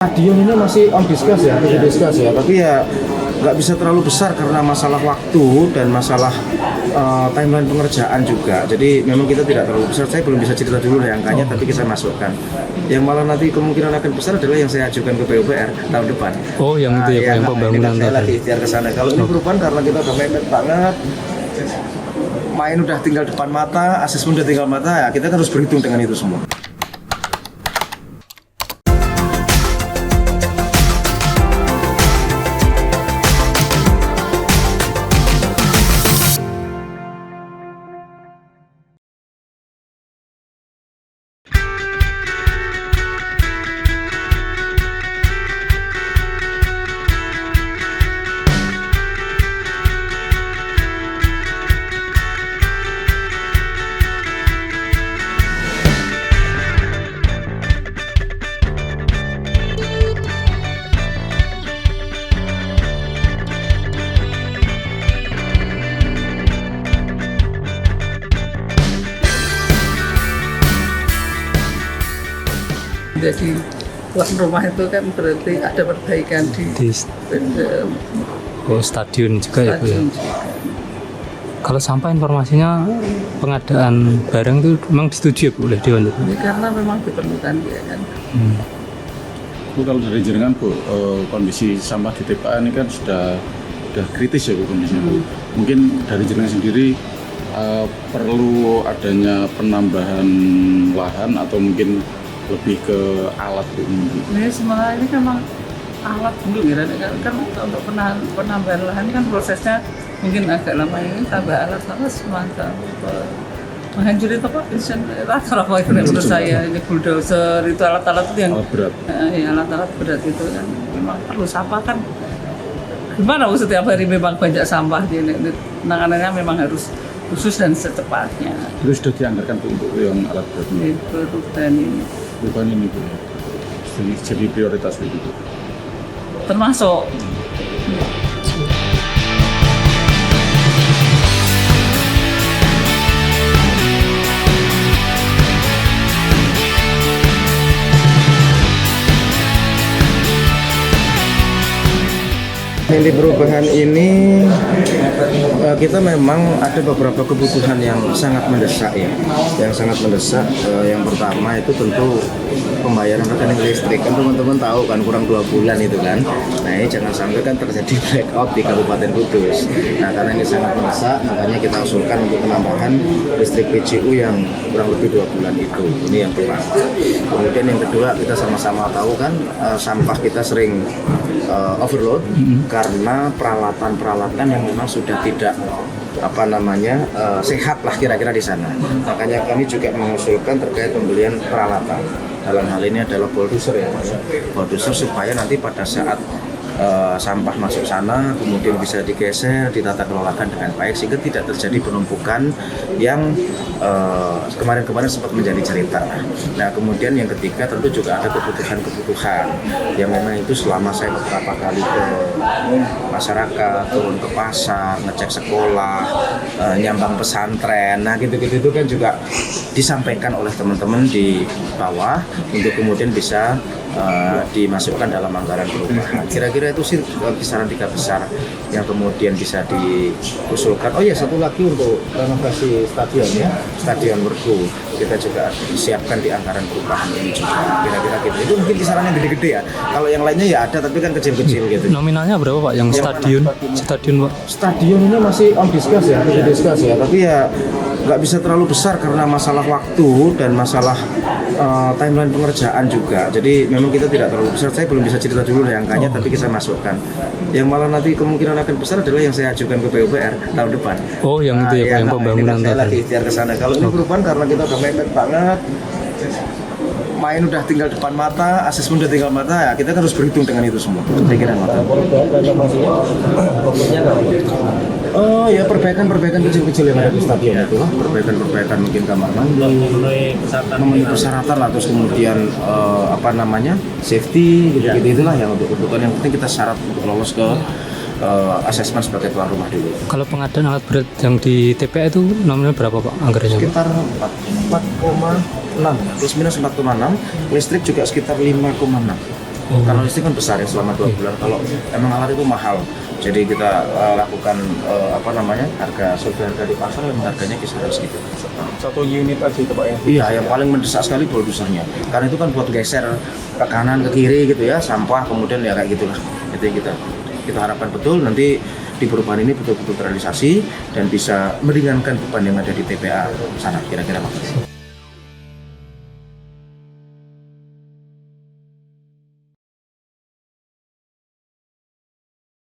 Stadion ini masih on discuss ya, tapi ya nggak bisa terlalu besar karena masalah waktu dan masalah timeline pengerjaan juga. Jadi memang kita tidak terlalu besar. Saya belum bisa cerita dulu ya angkanya, tapi kita masukkan. Yang malah nanti kemungkinan akan besar adalah yang saya ajukan ke PUPR tahun depan. Oh, yang itu ya, yang pembangunan saya lagi ikhtiar ke sana. Kalau ini perubahan karena kita udah mepet banget. Main udah tinggal depan mata, asesmen udah tinggal mata, ya kita kan harus berhitung dengan itu semua. Jadi tuan rumah itu kan berarti ada perbaikan di stadion juga ya Bu ya. stadion. Kalau sampah informasinya pengadaan barang itu memang disetujui ya Bu oleh Dewan itu. Ini karena memang diperlukan ya kan. Bu, kalau dari jenengan Bu, kondisi sampah di TPA ini kan sudah kritis ya Bu kondisinya Bu. Mungkin dari jenengan sendiri perlu adanya penambahan lahan atau mungkin lebih ke alat Bu? Ini semua ini memang alat dulu ya kan untuk penambahan lahan kan prosesnya mungkin agak lama, ini tambah alat sama semacam menghancuri toko rata-rata itu menurut saya. Ini bulldozer itu alat-alat itu yang Alat berat. alat-alat berat itu kan memang perlu sampah kan. Gimana Bu, setiap hari memang banyak sampah di ini, penanganannya memang harus khusus dan secepatnya. Itu sudah dianggarkan Bu untuk yang alat berat ini? Perubahan ini Bu ya. Jadi prioritas Bu itu. termasuk Di perubahan ini kita memang ada beberapa kebutuhan yang sangat mendesak ya. Yang sangat mendesak yang pertama itu tentu pembayaran rekening listrik. Kan teman-teman tahu kan kurang 2 bulan itu kan. Nah ini jangan sampai kan terjadi blackout di Kabupaten Kudus. Nah karena ini sangat mendesak, makanya kita usulkan untuk penambahan listrik PGU yang kurang lebih 2 bulan itu. Ini yang pertama. Kemudian yang kedua, kita sama-sama tahu kan sampah kita sering overload karena peralatan-peralatan yang memang sudah tidak sehat lah kira-kira di sana. Makanya kami juga mengusulkan terkait pembelian peralatan. Dalam hal ini adalah bulldozer ya, bulldozer supaya nanti pada saat sampah masuk sana kemudian bisa digeser, ditata kelolakan dengan baik sehingga tidak terjadi penumpukan yang kemarin-kemarin sempat menjadi cerita. Nah kemudian yang ketiga tentu juga ada kebutuhan-kebutuhan yang memang itu selama saya beberapa kali ke masyarakat, turun ke pasar, ngecek sekolah, nyambang pesantren, nah gitu-gitu itu kan juga disampaikan oleh teman-teman di bawah untuk kemudian bisa dimasukkan dalam anggaran perubahan. Kira-kira itu sih kisaran 3 besar yang kemudian bisa diusulkan. Oh ya, satu lagi untuk renovasi stadion ya, Stadion Werku kita juga siapkan di anggaran perubahan ini juga. Kira-kira gitu. Itu mungkin kisarannya gede-gede ya. Kalau yang lainnya ya ada, tapi kan kecil-kecil gitu. Nominalnya berapa Pak yang stadion Pak? Stadion ini masih on discuss ya, tapi ya nggak bisa terlalu besar karena masalah waktu dan masalah timeline pengerjaan juga. Jadi memang kita tidak terlalu besar. Saya belum bisa cerita dulu ya angkanya, tapi kita masukkan. Yang malah nanti kemungkinan akan besar adalah yang saya ajukan ke PUPR tahun depan. Oh, yang itu ya, Pak, yang pembangunan saya lagi tadi. ikhtiar ke sana. Kalau ini perubahan karena kita udah mepet banget. Main udah tinggal depan mata, asesmen udah tinggal mata, ya kita kan harus berhitung dengan itu semua. Saya kira oh ya, perbaikan kecil-kecil yang ada di stadion itu lah, perbaikan mungkin kamar mandi, memenuhi persyaratan lah, terus kemudian safety gitu itulah yang untuk kebutuhan yang penting kita syarat untuk lolos ke asesmen sebagai tuan rumah dulu. Kalau pengadaan alat berat yang di TPA itu nominal berapa Pak anggarannya? Sekitar 4,6 plus minus 4,6, listrik juga sekitar 5,6. Karena listrik kan besar ya selama 2 bulan. Kalau emang alat itu mahal, jadi kita lakukan harga survei harga di pasar, yang harganya kisaran segitu. Satu unit aja itu Pak ya? Iya, yang paling mendesak sekali bulldosernya. Karena itu kan buat geser ke kanan ke kiri gitu ya, sampah kemudian ya kayak gitulah. Itu yang kita harapkan betul nanti di perubahan ini betul-betul terrealisasi dan bisa meringankan beban yang ada di TPA sana kira-kira Pak.